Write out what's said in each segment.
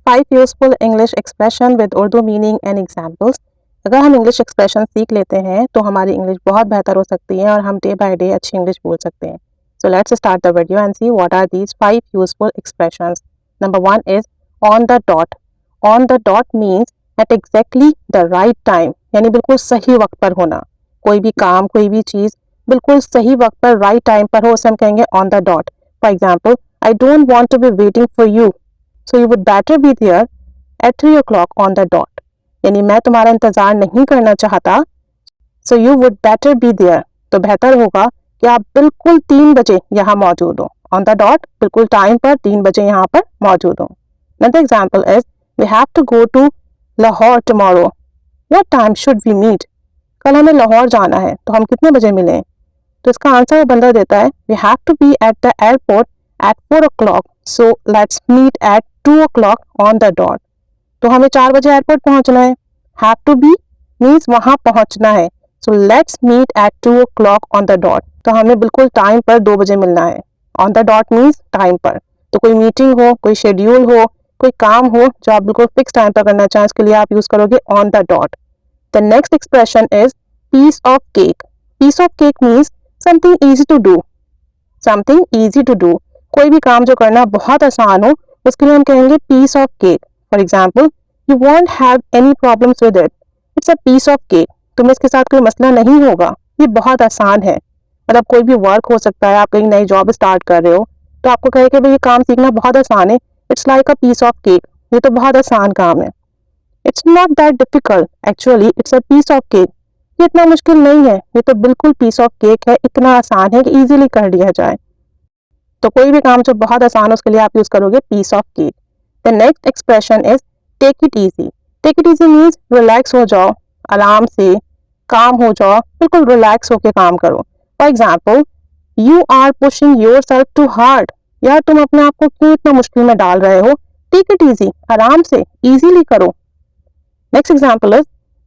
5 useful English expression with Urdu meaning and examples. अगर हम English expression सीख लेते हैं तो हमारी इंग्लिश बहुत बेहतर हो सकती है और हम डे बाय डे अच्छी इंग्लिश बोल सकते हैं। So let's start the video and see what are these 5 useful expressions. Number 1 is on the dot. On the dot means at exactly the right time, यानी बिल्कुल सही वक्त पर होना। कोई भी काम, कोई भी चीज़ बिल्कुल सही वक्त पर, राइट टाइम पर हो, उसे हम कहेंगे on the dot. For example, I don't want to be waiting for you, so you would better be there at 3 o'clock on the dot। यानी मैं तुम्हारा इंतजार नहीं करना चाहता, so you would better be there, तो बेहतर होगा कि आप बिल्कुल 3 बजे यहाँ मौजूद हो। on the dot, बिल्कुल टाइम पर 3 बजे यहाँ पर मौजूद हो। Another example is we have to go to Lahore tomorrow, what time should we meet? कल हमें लाहौर जाना है, तो हम कितने बजे मिलें? तो इसका आंसर वो बंदा देता है we have to be at the airport at 4 o'clock, so let's meet at 2 o'clock on the dot। तो हमें 4 बजे एयरपोर्ट पहुंचना है। have to be means वहां पहुंचना है, so let's meet at 2 o'clock on the dot। तो हमें बिल्कुल टाइम पर 2 बजे मिलना है। on the dot means time पर। तो कोई मीटिंग हो, कोई शेड्यूल हो, कोई काम हो जो आप बिल्कुल फिक्स टाइम पर करना चाहें, उसके लिए आप यूज करोगे on the dot। The next expression is piece of cake। piece of cake means something easy to do। something easy to do, कोई भी काम जो करना बहुत आसान हो, उसके लिए हम कहेंगे piece of cake। For example, you won't have any problems with it, it's a piece of cake। तुम्हें इसके साथ कोई मसला नहीं होगा, ये बहुत आसान है। मतलब कोई भी वर्क हो सकता है, आप कहीं नई जॉब स्टार्ट कर रहे हो, तो आपको कहे कि भाई ये काम सीखना बहुत आसान है, it's like a piece of cake, ये तो बहुत आसान काम है। It's not that difficult, actually it's a piece of cake, ये इतना मुश्किल नहीं है, ये तो बिल्कुल पीस ऑफ केक है, इतना आसान है कि इजीली कर लिया जाए। तो कोई भी काम जो बहुत आसान हो, उसके लिए आप यूज करोगे piece of cake. The next expression is take it easy. Take it easy means relax हो जाओ, आराम से काम हो जाओ, बिल्कुल रिलैक्स होके काम करो। For example, you are pushing your self too hard, यार तुम अपने आप को क्यों इतना मुश्किल में डाल रहे हो, टेक इट ईजी, आराम से इजीली करो। Next example is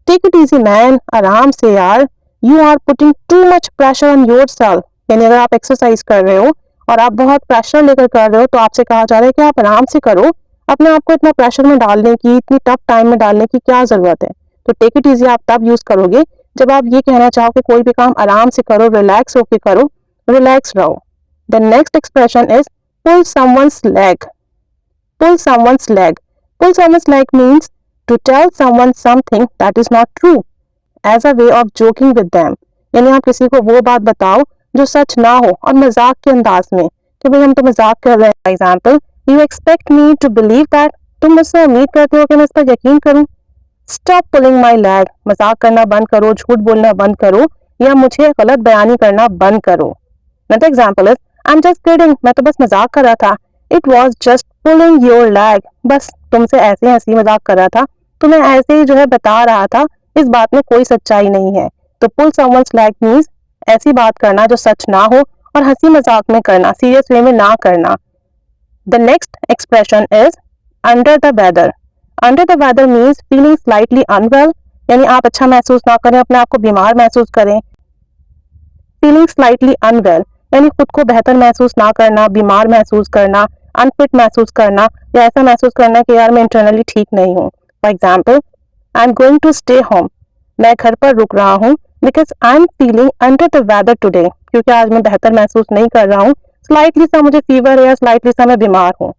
take it easy man, आराम से यार, you are putting too much pressure on your self. यानी अगर आप एक्सरसाइज कर रहे हो और आप बहुत प्रेशर लेकर कर रहे हो, तो आपसे कहा जा रहा है कि आप आराम से करो, अपने आप को इतना प्रेशर में डालने की, इतनी टफ टाइम में डालने की क्या जरूरत है। तो टेक इट ईजी आप तब यूज करोगे जब आप ये कहना चाहो कि कोई भी काम आराम से करो, रिलैक्स होके करो, रिलैक्स रहो। The next expression is pull someone's leg. Pull someone's leg, pull someone's leg means to tell someone something that is not true as a way of joking with them। यानी आप किसी को वो बात बताओ जो सच ना हो और मजाक के अंदाज में, कि भाई हम तो मजाक कर रहे हैं। For example, you expect me to believe that, तुम मुझसे उम्मीद करते हो कि मैं इस पर यकीन करूं। स्टॉप पुलिंग माई लैग, मजाक करना बंद करो, झूठ बोलना बंद करो, या मुझे गलत बयानी करना बंद करो। Another example is I am just kidding, मैं तो बस मजाक कर रहा था। It was just pulling your lag, बस तुमसे ऐसे हंसी मजाक कर रहा था, तुम्हें ऐसे ही जो है बता रहा था, इस बात में कोई सच्चाई नहीं है। तो पुल समवन्स लेग मींस ऐसी बात करना जो सच ना हो और हंसी मजाक में करना, सीरियस वे में ना करना। The next expression is under the weather. Under the weather means feeling slightly unwell, यानी आप अच्छा महसूस ना करें, अपने आप को बीमार महसूस करें। फीलिंग स्लाइटली अनवेल यानी खुद को बेहतर महसूस ना करना, बीमार महसूस करना, अनफिट महसूस करना, या ऐसा महसूस करना कि यार मैं इंटरनली ठीक नहीं हूँ। For example, I am going to stay home, मैं घर पर रुक रहा हूँ, because I am feeling under the weather today, क्योंकि आज मैं बेहतर महसूस नहीं कर रहा हूँ, स्लाइटली सा मुझे फीवर है या स्लाइटली सा मैं बीमार हूँ।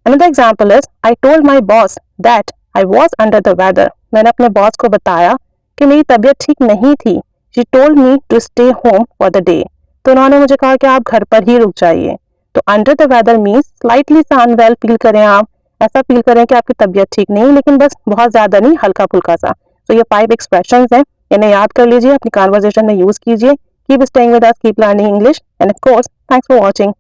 Another example is I told my boss that I was under the weather, मैंने अपने बॉस को बताया कि मेरी तबीयत ठीक नहीं थी। She told me to stay home for the day, तो उन्होंने मुझे कहा कि आप घर पर ही रुक जाइए। तो under the weather means slightly सा अनवेल फील करें, आप ऐसा फील करें कि आपकी तबीयत ठीक नहीं, लेकिन बस बहुत ज्यादा नहीं, हल्का फुल्का सा। तो ये 5 एक्सप्रेशंस हैं, इन्हें याद कर लीजिए, अपनी कन्वर्सेशन में यूज कीजिए। Keep staying with us, keep learning English, end of course thanks for watching.